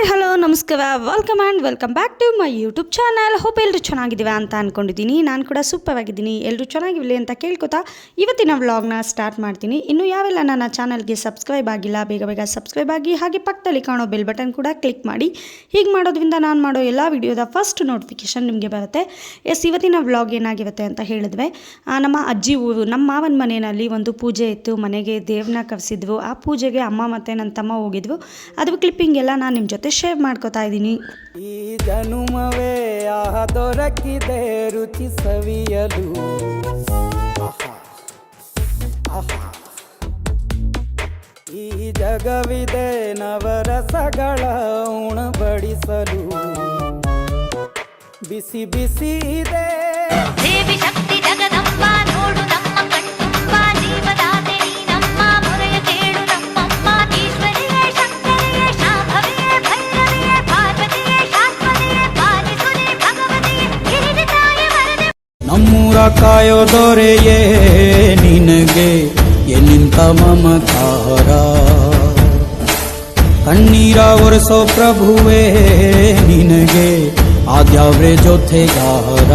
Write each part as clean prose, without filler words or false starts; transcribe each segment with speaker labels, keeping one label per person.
Speaker 1: Hi hello ನಮಸ್ಕಾರ, welcome back to my YouTube channel. Hope ಎಲ್ಲರೂ ಚೆನ್ನಾಗಿದ್ದೀವಿ ಅಂತ ಅಂದ್ಕೊಂಡಿದ್ದೀನಿ. ನಾನು ಕೂಡ ಸೂಪರ್ ಆಗಿದ್ದೀನಿ. ಎಲ್ಲರೂ ಚೆನ್ನಾಗಿರಲಿ ಅಂತ ಕೇಳ್ಕೊತಾ ಇವತ್ತಿನ ವ್ಲಾಗ್ನ ಸ್ಟಾರ್ಟ್ ಮಾಡ್ತೀನಿ. ಇನ್ನು ಯಾವೆಲ್ಲ ನನ್ನ ಚಾನಲ್ಗೆ ಸಬ್ಸ್ಕ್ರೈಬ್ ಆಗಿಲ್ಲ ಬೇಗ ಸಬ್ಸ್ಕ್ರೈಬ್ ಆಗಿ, ಹಾಗೆ ಪಕ್ಕದಲ್ಲಿ ಕಾಣೋ ಬೆಲ್ ಬಟನ್ ಕೂಡ ಕ್ಲಿಕ್ ಮಾಡಿ. ಹೀಗೆ ಮಾಡೋದ್ರಿಂದ ನಾನು ಮಾಡೋ ಎಲ್ಲ ವಿಡಿಯೋದ ಫಸ್ಟ್ ನೋಟಿಫಿಕೇಷನ್ ನಿಮಗೆ ಬರುತ್ತೆ. ಇವತ್ತಿನ ವ್ಲಾಗ್ ಏನಾಗಿರುತ್ತೆ ಅಂತ ಹೇಳಿದ್ವಿ, ನಮ್ಮ ಅಜ್ಜಿ ಊರು, ನಮ್ಮ ಮಾವನ ಮನೆಯಲ್ಲಿ ಒಂದು ಪೂಜೆ ಇತ್ತು. ಮನೆಗೆ ದೇವ್ರನ್ನ ಕರೆಸಿದ್ವು. ಆ ಪೂಜೆಗೆ ಅಮ್ಮ ಮತ್ತು ನನ್ನ ತಮ್ಮ ಹೋಗಿದ್ವು. ಅದು ಕ್ಲಿಪ್ಪಿಂಗ್ ಎಲ್ಲ ನಾನು ನಿಮ್ಮ ಜೊತೆ ಶೇರ್ ಮಾಡ್ಕೋತಾ ಇದ್ದೀನಿ.
Speaker 2: ಈ ಜನುಮವೇ ದೊರಕಿದೆ ರುಚಿ ಸವಿಯಲು, ಈ ಜಗವಿದೆ ನವರಸಗಳ ಉಣಬಡಿಸಲು, ಬಿಸಿ ಬಿಸಿ ಇದೆ
Speaker 3: ದೇವಿ ಶಕ್ತಿ ಜಗದಂಬ ನೋಡು ನಮ್ಮ ಕಣ್ತುಂಬ, ಜೀವದಾತೆ ನಮ್ಮ ಮೊರೆಯ ಕೇಳು ನಮ್ಮಮ್ಮ, ಈಶ್ವರಿಯೇ ಶಂಕರಿಯೇ ಶಾಂಭವಿಯೇ ಭೈರವಿಯೇ ಪಾರ್ವತಿಯೇ ಶಾಶ್ವತಿಯೇ ಪಾಲಿಸುನಿ ಭಗವತಿಯೇ ಗಿರಿಜಿ ತಾಯಿ ವರದೆ.
Speaker 2: ನಮ್ಮೂರ ಕಾಯೋ ದೊರೆಯೇ ನಿನಗೆ ಎನ್ನಿಂತ ಮಮಕಾರ, ಕಣ್ಣೀರ ಒರೆಸೋ ಪ್ರಭುವೇ ನಿನಗೆ ಆದ್ಯಾವ್ರೆ ಜೊತೆಗಾರ.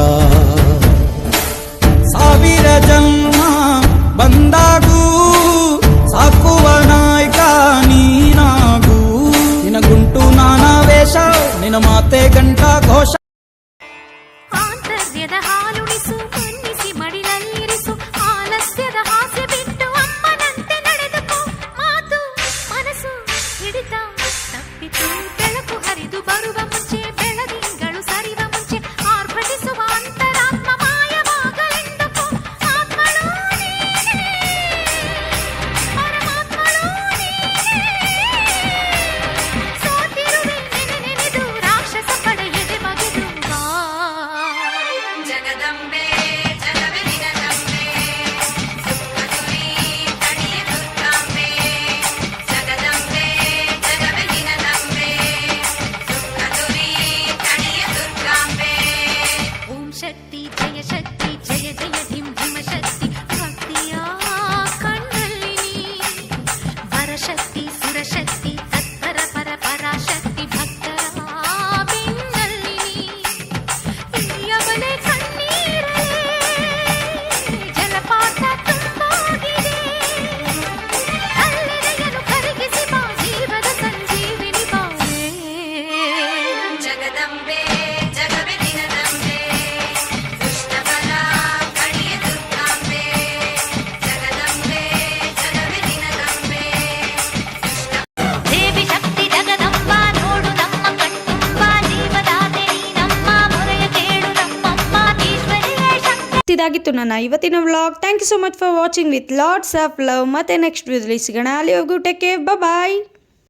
Speaker 2: ಸಾವಿರ ಜನ್ಮ ಬಂದಾಗೂ ಸಾಕುವ ನಾಯಕ ನೀನಾಗೂ, ನಿನಗುಂಟು ನಾನಾ ವೇಷ, ನಿನ್ನ ಮಾತೆ ಗಂಟ ಘೋಷ.
Speaker 3: ಆಂತರ್ಯದ ಹಾಲುಣಿಸು ಮನ್ನಿಸಿ ಮಡಿಲಲ್ಲಿರಿಸು, ಆಲಸ್ಯದ ಹಾಸ್ಯ ಬಿಟ್ಟು ಅಮ್ಮನಂತೆ ನಡೆದುಕೋ, ಮಾತು ಮನಸ್ಸು ಹಿಡಿತ ತಪ್ಪಿತು ಬೆಳಕು ಹರಿದು ಬರುವ ಮುಂಚೆ, ಬೆಳದಿಂಗಳು ಸರಿವ ಮುಂಚೆ ಆರ್ಭಟಿಸುವ ಅಂತರಾತ್ಮ ಮಾಯವಾಗಲೆಂದುಕೋ. ಆತ್ಮಳೋ ನೀನೇ, ಪರಮಾತ್ಮಳೋ ನೀನೇ, ಸೋತಿರುವೆ ನೆನೆದು ರಾಕ್ಷಸ ಪಡೆಯದೆ ಬಗೆದು ಬಾ. ಜಗದಂಬೆ ಜಗವೇ ನಿನದಂಬೆ, ಸುಖದುರಿ ತಣಿಯ ದುರ್ಗಾಂಬೆ, ಜಗದಂಬೆ ಜಗವೇ ನಿನದಂಬೆ, ಸುಖದುರಿ ತಣಿಯ ದುರ್ಗಾಂಬೆ. ಓಂ ಶಕ್ತಿ ಜಯ ಶಕ್ತಿ ಜಯ ಜಯ ಧಿಂ ಧಿಮ ಶಕ್ತಿ, ಭಕ್ತಿಯ ಕಣ್ಣಲ್ಲಿ ನೀ ವರಶಕ್ತಿ ಸುರಶಕ್ತಿ ತತ್ಪರ ಪರ ಪರಾಶಕ್ತಿ, ಭಕ್ತರ ಬೆನ್ನಲ್ಲಿ ನೀ ಅವಳೆ ಕಣ್ಣೀರಲೇ ಜಲಪಾತ ತುಂಬೋಗಿದೆ, ಕಲ್ಲಿದೆಯನ್ನು ಕರಗಿಸಿ ಬಾ ಜೀವದ ಸಂಜೀವಿನಿ ಬಾಳೆ. ಜಗದಂಬೆ ಜಗವೇ ನಿನದಂಬೆ, ದುಷ್ಟಬಲ ಕಡಿಯ ದುರ್ಗಾಂಬೆ, ಜಗದಂಬೆ ಜಗವೇ ನಿನದಂಬೆ, ದೇವಿ ಶಕ್ತಿ ಜಗದಂಬ ನೋಡು ನಮ್ಮ ಕಣ್ತುಂಬ, ಜೀವದಾತೆ ನಮ್ಮ ಮೊರೆಯ ಕೇಳು ನಮ್ಮಮ್ಮ, ಈಶ್ವರಿಯೇ ಶಕ್ತಿ.
Speaker 1: ಇದಾಗಿತ್ತು ನನ್ನ ಇವತ್ತಿನ vlog. Thank you so much for watching with lots of love. ಮತ್ತೆ ನೆಕ್ಸ್ಟ್ ವಿಡಿಯೋದಲ್ಲಿ ಸಿಗೋಣ. ಅಲ್ಲಿವರೆಗೂ ಟೇಕ್ ಕೇರ್, ಬಾಯ್.